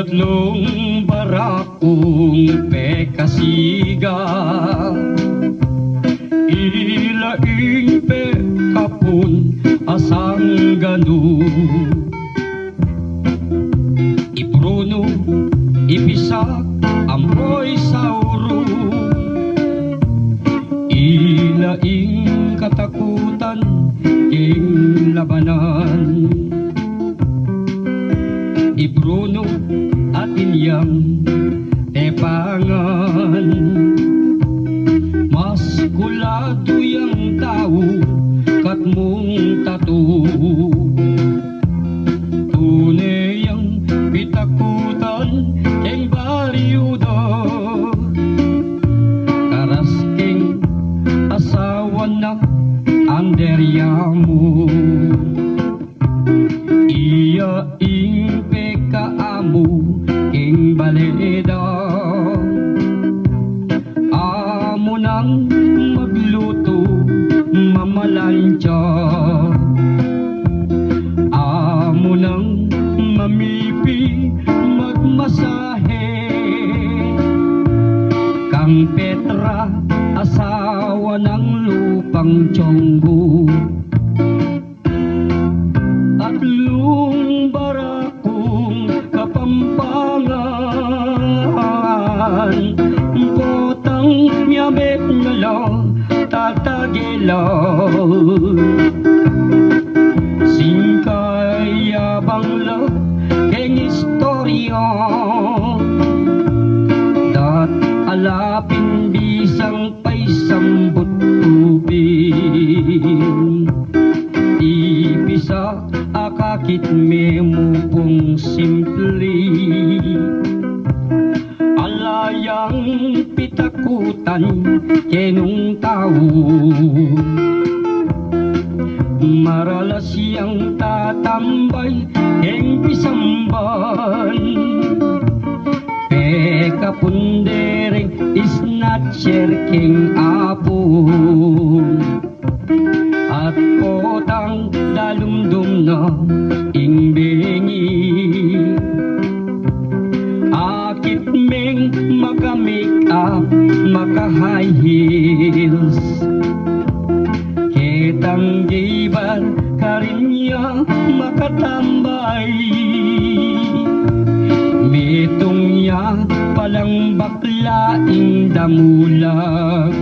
Tatlong barakong pekasiga, ilaing pekapon asang ganu, ibruno ibisak amboy sauro, ilaing katakutan ing labanan, ibruno at inyang tepangan. Mas kulado yang tao kat mong tatu, tunay ang pitakutan keng bariyudo, karas keng asawa na anderya mo, iya ing pekaamu ing baleda, amo nang magluto mamalansya, amo nang mamipi magmasahe, kang Petra asawa ng lupang tiyonggo. Tatlong barakong kapampangan, potang miyabet na lang tatagilaw, singkayabang lang keng istorya, dat alapin bisang pa'y sambut tubig, ibisa akakit memupong simpli, alayang pitakutan kenong tao, maralas yang tatambay keng pisamban, pekapundereng isnatcher keng apo, at potang dalumdum na ingbengi, akit meng maka-make up, maka-high heels, ketang gibar karinya makatambay, metong ya palang baklaing damulag.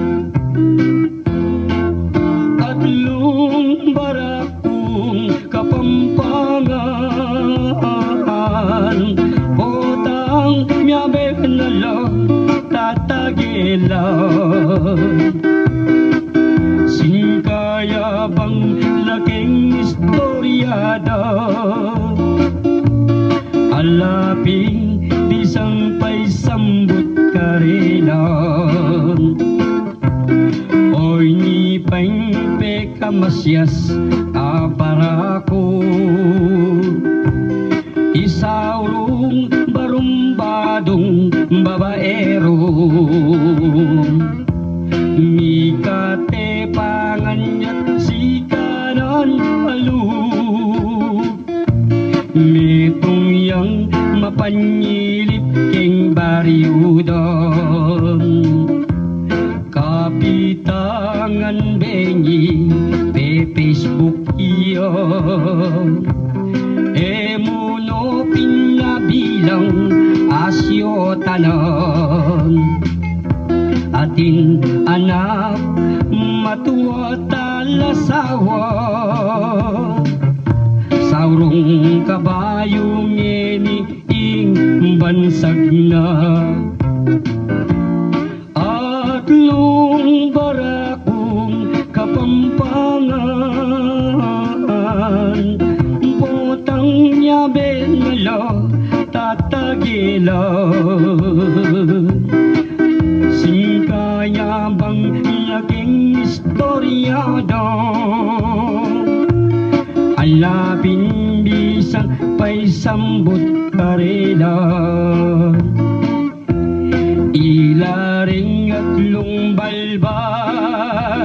Tatlong barakong kapampangan, potang miyabek na lang tatagilan, singkayabang laking istoryada, alaping bisang pa'y sambut karilan, oy nipang pekamasyas aparako, isaurong barumbadong babaero, mikate pangannyat si kanan alug, metong yang mapanyilip keng bariyudang, kapitangan bengi pe Facebook iya, emuno pinabilang asyo tanan, atin anak matuwa talasawa, saurong kabayo ngeni ing bansag na, atlong barakong kapampangan, potang nyabe na lang tatagilan, singkayabang laking istoryada, alapin bisang pa'y sambut karilan, ilaring atlong balbal,